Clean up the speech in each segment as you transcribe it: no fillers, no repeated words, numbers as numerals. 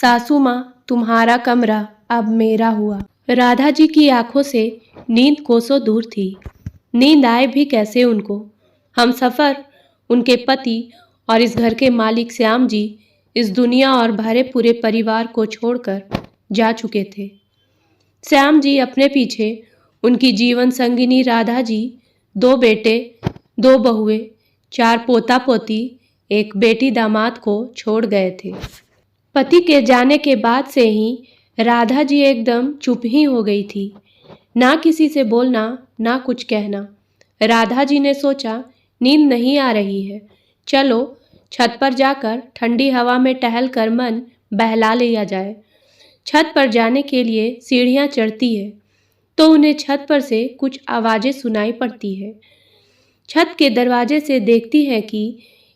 सासू माँ, तुम्हारा कमरा अब मेरा हुआ। राधा जी की आंखों से नींद कोसों दूर थी। नींद आए भी कैसे उनको। हमसफर, उनके पति और इस घर के मालिक श्याम जी इस दुनिया और भरे पूरे परिवार को छोड़कर जा चुके थे। श्याम जी अपने पीछे उनकी जीवन संगिनी राधा जी, 2 बेटे, 2 बहुएं, 4 पोता पोती, एक बेटी दामाद को छोड़ गए थे। पति के जाने के बाद से ही राधा जी एकदम चुप ही हो गई थी। ना किसी से बोलना, ना कुछ कहना। राधा जी ने सोचा, नींद नहीं आ रही है, चलो छत पर जाकर ठंडी हवा में टहल कर मन बहला लिया जाए। छत पर जाने के लिए सीढ़ियां चढ़ती है तो उन्हें छत पर से कुछ आवाजें सुनाई पड़ती है। छत के दरवाजे से देखती है कि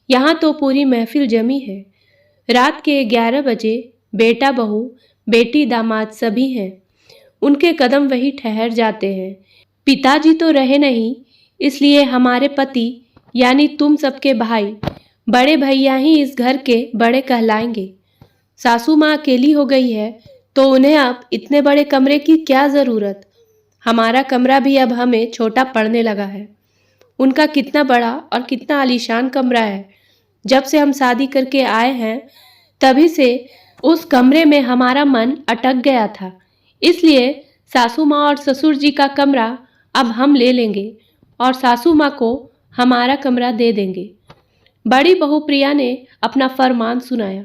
यहाँ तो पूरी महफिल जमी है। रात के 11 बजे बेटा बहू, बेटी दामाद सभी हैं। उनके कदम वही ठहर जाते हैं। पिताजी तो रहे नहीं, इसलिए हमारे पति यानी तुम सबके भाई, बड़े भैया ही इस घर के बड़े कहलाएंगे। सासू माँ अकेली हो गई है तो उन्हें अब इतने बड़े कमरे की क्या ज़रूरत। हमारा कमरा भी अब हमें छोटा पड़ने लगा है। उनका कितना बड़ा और कितना आलीशान कमरा है। जब से हम शादी करके आए हैं तभी से उस कमरे में हमारा मन अटक गया था। इसलिए सासू माँ और ससुर जी का कमरा अब हम ले लेंगे और सासू माँ को हमारा कमरा दे देंगे। बड़ी बहू प्रिया ने अपना फरमान सुनाया।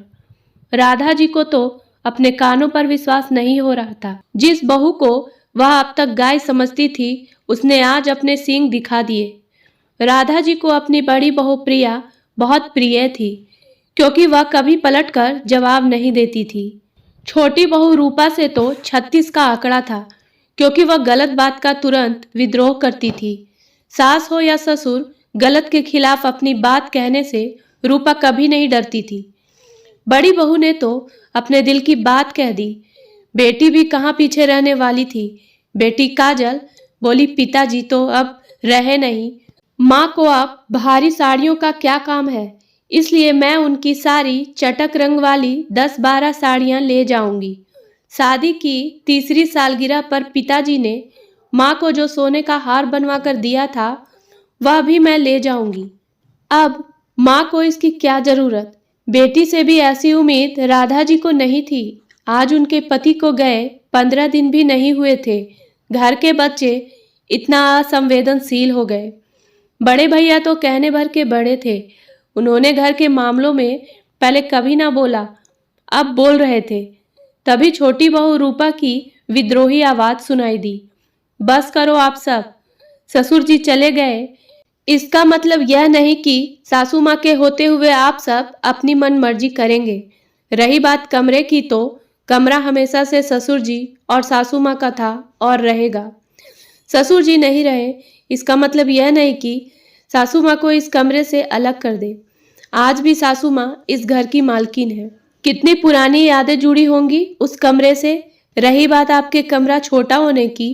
राधा जी को तो अपने कानों पर विश्वास नहीं हो रहा था। जिस बहू को वह अब तक गाय समझती थी उसने आज अपने सींग दिखा दिए। राधा जी को अपनी बड़ी बहू प्रिया बहुत प्रिय थी क्योंकि वह कभी पलटकर जवाब नहीं देती थी। छोटी बहू रूपा से तो 36 का आंकड़ा था क्योंकि वह गलत बात का तुरंत विद्रोह करती थी। सास हो या ससुर, गलत के खिलाफ अपनी बात कहने से रूपा कभी नहीं डरती थी। बड़ी बहू ने तो अपने दिल की बात कह दी। बेटी भी कहाँ पीछे रहने वाली थी। बेटी काजल बोली, पिताजी तो अब रहे नहीं, माँ को अब भारी साड़ियों का क्या काम है, इसलिए मैं उनकी सारी चटक रंग वाली 10-12 साड़ियाँ ले जाऊंगी। शादी की 3री सालगिरह पर पिताजी ने माँ को जो सोने का हार बनवा कर दिया था वह भी मैं ले जाऊंगी। अब माँ को इसकी क्या जरूरत। बेटी से भी ऐसी उम्मीद राधा जी को नहीं थी। आज उनके पति को गए 15 दिन भी नहीं हुए थे। घर के बच्चे इतना असंवेदनशील हो गए। बड़े भैया तो कहने भर के बड़े थे। उन्होंने घर के मामलों में पहले कभी ना बोला, अब बोल रहे थे। तभी छोटी बहू रूपा की विद्रोही आवाज सुनाई दी, बस करो आप सब, ससुर जी चले गए। इसका मतलब यह नहीं कि सासू माँ के होते हुए आप सब अपनी मन मर्जी करेंगे। रही बात कमरे की तो कमरा हमेशा से ससुर जी और सासू माँ का था और रहेगा। ससुर जी नहीं रहे इसका मतलब यह नहीं कि सासू माँ को इस कमरे से अलग कर दे। आज भी सासू माँ इस घर की मालकिन है। कितनी पुरानी यादें जुड़ी होंगी उस कमरे से। रही बात आपके कमरा छोटा होने की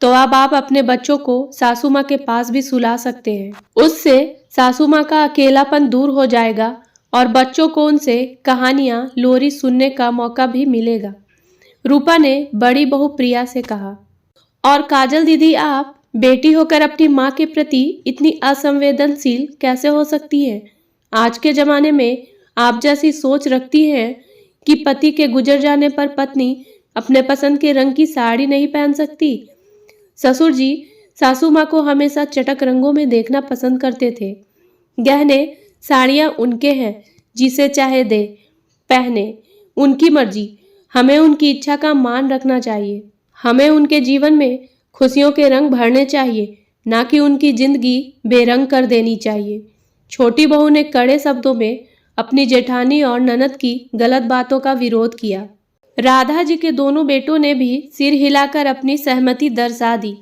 तो अब आप अपने बच्चों को सासू माँ के पास भी सुला सकते हैं। उससे सासू माँ का अकेलापन दूर हो जाएगा और बच्चों को उनसे कहानियाँ लोरी सुनने का मौका भी मिलेगा। रूपा ने बड़ी बहू प्रिया से कहा, और काजल दीदी, आप बेटी होकर अपनी माँ के प्रति इतनी असंवेदनशील कैसे हो सकती हैं? आज के जमाने में आप जैसी सोच रखती हैं कि पति के गुजर जाने पर पत्नी अपने पसंद के रंग की साड़ी नहीं पहन सकती। ससुर जी सासू माँ को हमेशा चटक रंगों में देखना पसंद करते थे। गहने साड़ियाँ उनके हैं, जिसे चाहे दे पहने, उनकी मर्जी। हमें उनकी इच्छा का मान रखना चाहिए। हमें उनके जीवन में खुशियों के रंग भरने चाहिए, ना कि उनकी जिंदगी बेरंग कर देनी चाहिए। छोटी बहू ने कड़े शब्दों में अपनी जेठानी और ननद की गलत बातों का विरोध किया। राधा जी के दोनों बेटों ने भी सिर हिलाकर अपनी सहमति दर्शा दी।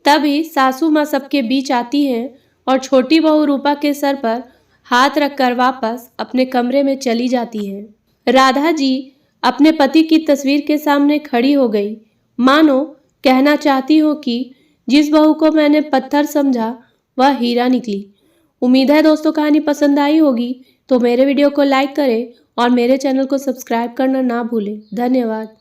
तभी सासू माँ सबके बीच आती हैं और छोटी बहू रूपा के सर पर हाथ रखकर वापस अपने कमरे में चली जाती हैं। राधा जी अपने पति की तस्वीर के सामने खड़ी हो गई, मानो कहना चाहती हो कि जिस बहू को मैंने पत्थर समझा वह हीरा निकली। उम्मीद है दोस्तों कहानी पसंद आई होगी, तो मेरे वीडियो को लाइक करें और मेरे चैनल को सब्सक्राइब करना ना भूलें। धन्यवाद।